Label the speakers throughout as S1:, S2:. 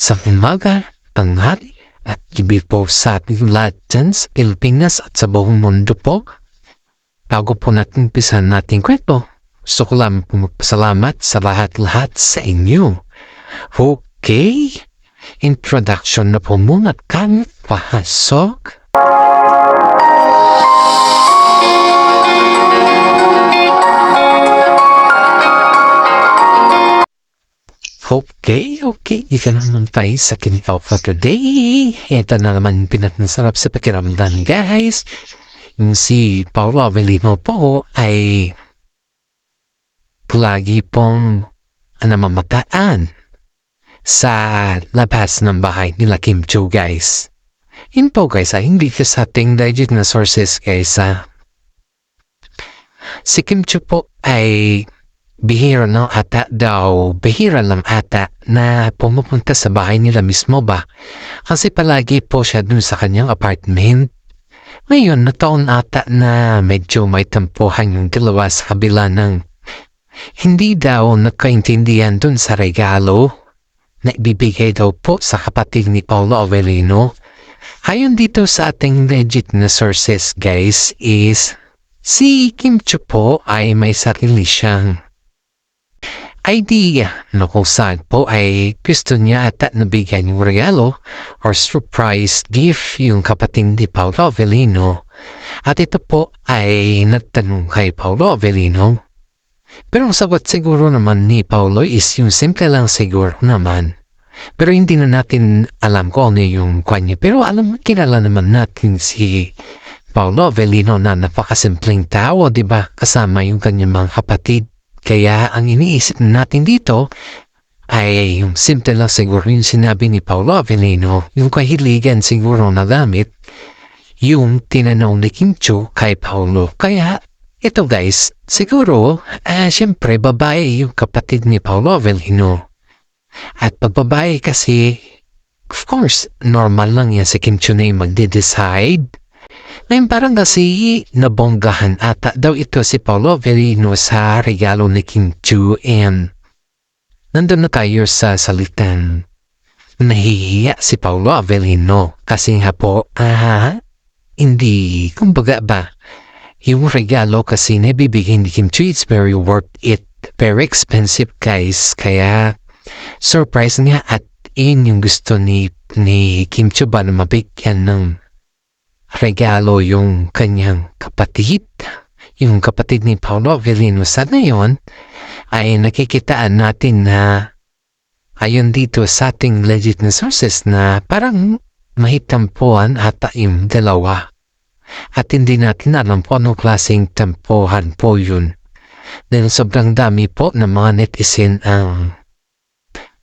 S1: sa umaga, tanghali, at gabi po sa ating lahat dyan sa Pilipinas at sa buong mundo po. Bago po natin umpisan natin kwento, gusto ko lang po magpasalamat sa lahat-lahat sa inyo. Okay, introduction na po muna at kami pasok. Okay, ika naman tayo sa kinitaw for today. Ito na naman pinatmasarap sa pakiramdam, guys. Yung si Paolo Avellino po ay lagi pong namamataan sa labas ng bahay nila Kim Chiu, guys. Yun po, guys, hindi ka sa ating legit na sources, guys. Si Kim Chiu po ay bihira lang ata na pumupunta sa bahay nila mismo ba? Kasi palagi po siya dun sa kanyang apartment. Ngayon, nataon ata na medyo may tampuhan yung dalawa sa kabila ng hindi daw nagkaintindihan dun sa regalo na ibibigay daw po sa kapatid ni Paolo Avellino. Ayon dito sa ating legit na sources, guys, is si Kim Chiu po ay may sarili siyang idea na kung saan po ay gusto niya at nabigyan yung regalo or surprise gift yung kapatid ni Paolo Avellino. At ito po ay nagtanong kay Paolo Avellino. Pero ang sagot siguro naman ni Paolo is yung simple lang siguro naman. Pero hindi na natin alam kung ano yung kanya. Pero kilala naman natin si Paolo Avellino na napakasimpleng tao, diba? Kasama yung kanyang mga kapatid. Kaya ang iniisip natin dito ay yung simple lang siguro yung sinabi ni Paolo Avellino, yung kahiligan siguro na gamit, yung tinanong ni Kim Chiu kay Paolo. Kaya ito, guys, siguro, siyempre babae yung kapatid ni Paolo Avellino. At pag babae kasi, of course, normal lang yan si Kim Chiu na yung magde-decide. Ngayon parang kasi nabonggahan ata daw ito si Paolo Avellino sa regalo ni Kim Chiu, and nandun na tayo sa salitan. Nahihiya si Paolo Avellino kasi nga po, hindi, kumbaga ba, yung regalo kasi na bibigyan ni Kim Chiu, it's very worth it, very expensive, guys, kaya surprise nga at yun yung gusto ni Kim Chiu ba na mabigyan ng regalo yung kanyang kapatid, yung kapatid ni Paolo Avellino. Sa ngayon ay nakikitaan natin na ayon dito sa ating legit na sources na parang mahitampuan ata yung dalawa. At hindi natin alam po anong klaseng tampuhan po yun. Dahil sobrang dami po ng mga netizen ang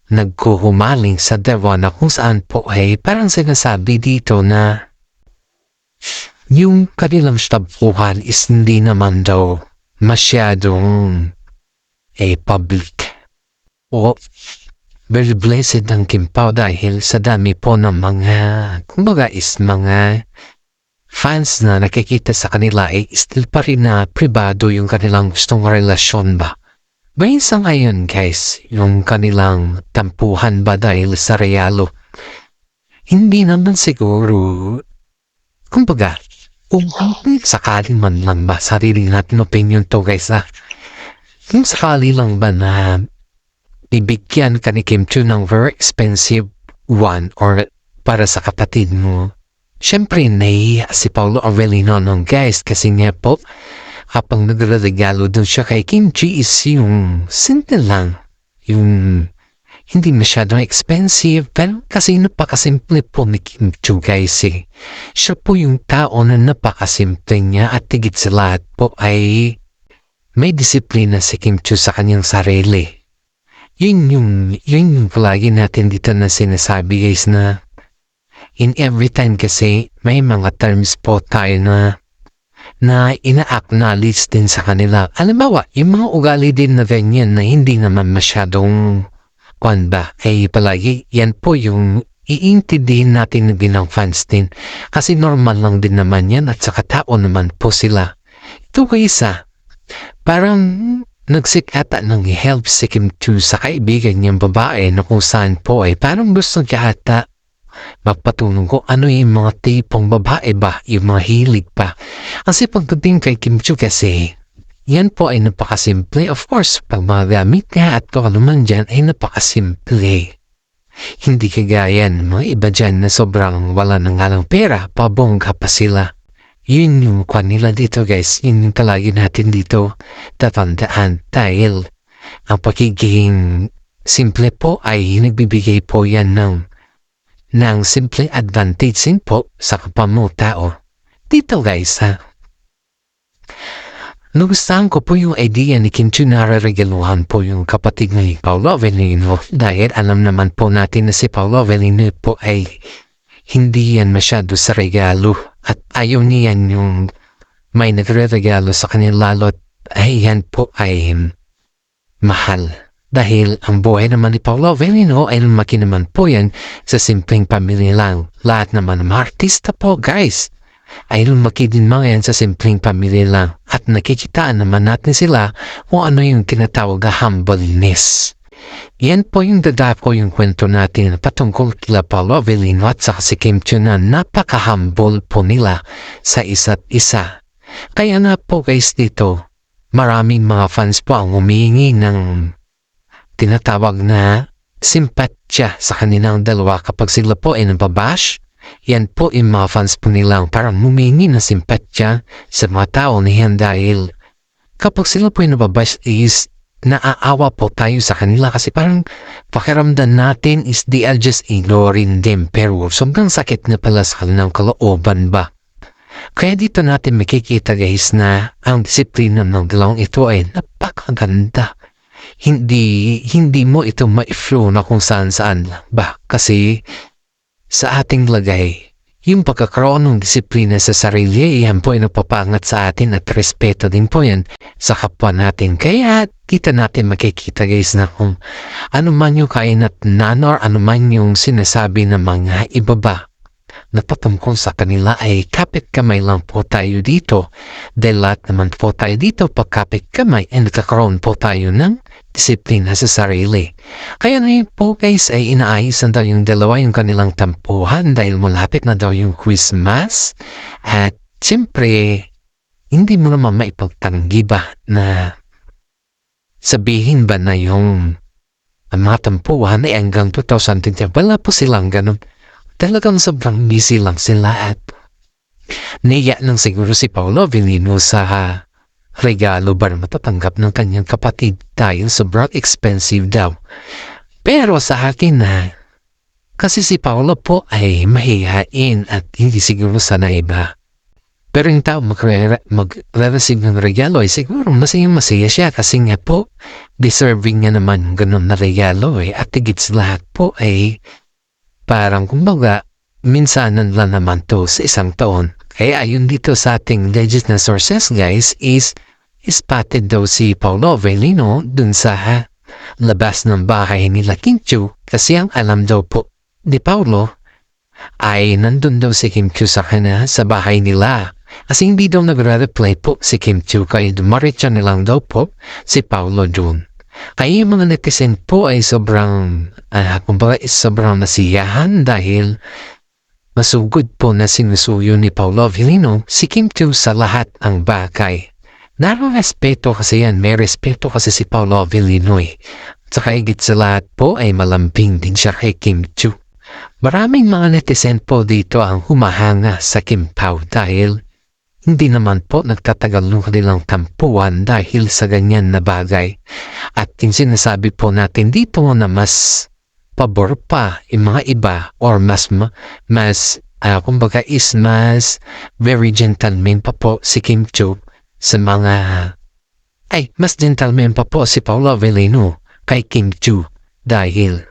S1: nagkuhumaling sa dalawa na kung saan po ay parang sinasabi dito na yung kanilang tampuhan is hindi naman daw masyadong public. O very blessed ang Kim Pao dahil sa dami po ng mga, kumbaga is mga fans na nakikita sa kanila ay still pa rin na pribado yung kanilang gustong relasyon ba. Bayan sa ngayon, guys, yung kanilang tampuhan ba dahil sa regalo, hindi naman siguro. Kumbaga, kung sakali man lang ba, sarili natin opinion to, guys, kung sakali lang ba na bibigyan ka ni Kim Chiu ng very expensive one or para sa kapatid mo, syempre nahihiya si Paolo Avellino nung, guys, kasi nga po, kapag nagregalo dun siya kay Kim Chiu is yung simple lang, yung hindi masyadong expensive, pero kasi napakasimple po ni Kim Chiu, guys, Siya po yung tao na napakasimple niya at tigit sa lahat po ay may disiplina si Kim Chiu sa kanyang sarili. Yun yung palagi natin dito na sinasabi, guys, na in every time kasi may mga terms po tayo na ina-acknowledge din sa kanila. Halimbawa, yung mga ugali din na ganyan na hindi naman masyadong palagi yan po yung iintindihin natin bilang fans din. Kasi normal lang din naman yan at saka tao naman po sila. Ito, guys, parang Nagsik ata ng help si Kim Chu sa kaibigan niyang babae na kung saan po ay parang gusto niya ata magpatulong ko ano yung mga tipong babae ba, yung mga hilig pa. Kasi pagdating kay Kim Chu kasi, yan po ay napakasimple. Of course, pag mga gamit niya at kung ano man dyan ay napakasimple. Hindi kagaya ng mga iba dyan na sobrang wala ng ngalang pera, pabongga pa sila. Yun yung kanila dito guys, yun yung palagi natin dito tatandaan dahil ang pagiging simple po ay nagbibigay po yan ng simple advantage din po sa kapwa mo tao. Dito guys ha, nagustuhan ko po yung idea ni Kim Chu na regaluhan po yung kapatid ni Paolo Avellino dahil alam naman po natin na si Paolo Avellino po ay hindi yan masyado sa regalo at ayaw niyan yung may nagre-regalo sa kanila lalo't ay yan po ay mahal. Dahil ang buhay naman ni Paolo Avellino ay lumaki naman po yan sa simpleng pamilya lang. Lahat naman ng mga artista po guys ay lumaki din mga yan sa simpleng pamilya lang at nakikitaan naman natin sila kung ano yung tinatawag na humbleness. Yan po yung dadako yung kwento natin patungkol kila Paolo Avellino at saka si Kim Chu na napaka-humble po nila sa isa't isa. Kaya nga po guys dito, maraming mga fans po ang humihingi ng tinatawag na simpatya sa kanilang dalawa kapag sila po ay nababash. Yan po yung mga fans po nilang parang humihingi ng simpatya sa mga tao niyan dahil kapag sila po ay nababash is naaawa po tayo sa kanila kasi parang pakiramdam natin is they are just ignoring them pero sobrang sakit na pala sa kanilang kalooban ba. Kaya dito natin makikita guys na ang disiplina ng dalawang ito ay napakaganda. Hindi mo ito ma-flow na kung saan ba kasi sa ating lagay yung pagkakaroon ng disiplina sa sarili yan po ay napapangat sa atin at respeto din po yan sa kapwa natin. Kaya kita natin makikita guys na kung ano man yung kainatnan or ano man yung sinasabi ng mga iba ba na patungkol sa kanila ay kapit kamay lang po tayo dito. Dahil lahat naman po tayo dito pagkapit kamay ay nagkakaroon po tayo ng disiplina sa sarili. Kaya ngayon po guys ay inaayisan daw yung dalawa yung kanilang tampuhan dahil malapit na daw yung Christmas. At siyempre, hindi mo naman maipagtanggi ba na sabihin ba na yung mga tampuhan ay hanggang 2020. Wala po silang ganun. Talagang sobrang busy lang sila at naiya lang siguro si Paolo Avellino sa regalo ba na matatanggap ng kanyang kapatid dahil sobrang expensive daw. Pero sa akin na kasi si Paolo po ay mahihain at hindi siguro sanay ba. Pero yung tao magre-receive ng regalo ay siguro masaya siya kasi nga po deserving niya naman ganun na regalo at higit sa lahat po ay parang kumbaga, minsanan lang naman to sa isang taon. Kaya ayun dito sa ating legit na sources guys is spotted daw si Paolo Avellino dun sa labas ng bahay nila Kim Chu kasi ang alam daw po ni Paolo ay nandun daw si Kim Chu sa bahay nila. Kasi hindi daw nagre-reply po si Kim Chu kaya dumaritsa nilang daw po si Paolo dun. Kaya yung mga netizen po ay sobrang nasiyahan dahil masugod po na sinusuyo ni Paolo Avellino si Kim Chu sa lahat ang bagay. Respeto kasi yan, may respeto kasi si Paolo Avellino eh. Saka higit sa lahat po ay malambing din siya kay Kim Chu. Maraming mga netizen po dito ang humahanga sa Kim Pao dahil hindi naman po nagtatagal ng kanilang tampuan dahil sa ganyan na bagay. At yung sinasabi po natin dito na mas pabor pa yung mga iba or kumbaga is mas very gentleman pa po si Kim Chu sa mas gentleman pa po si Paolo Avellino kay Kim Chu dahil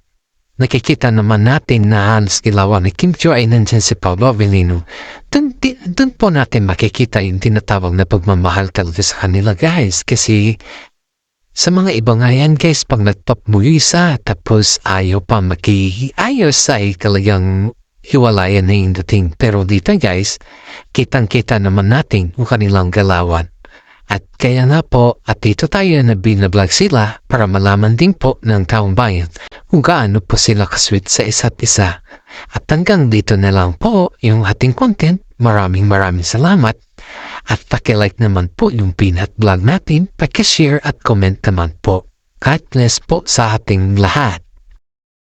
S1: nakikita naman natin na halos kilawan ni Kim Chu ay nandiyan si Paolo Avellino. Doon po natin makikita yung tinatawag na pagmamahal talaga sa kanila guys. Kasi sa mga iba nga yan guys, pag nagtop mo yung isa tapos ayaw pa makiayos ay talagang hiwalayan na yung dating. Pero dito guys, kitang-kita naman natin yung kanilang galawan. At kaya na po at dito tayo na binablog sila para malaman din po ng taong bayan kung gaano po sila kasweet sa isa't isa. At hanggang dito na lang po yung ating content. Maraming salamat. At paki-like naman po yung Peanut Vlog natin, paki-share at comment naman po. God bless po sa ating lahat.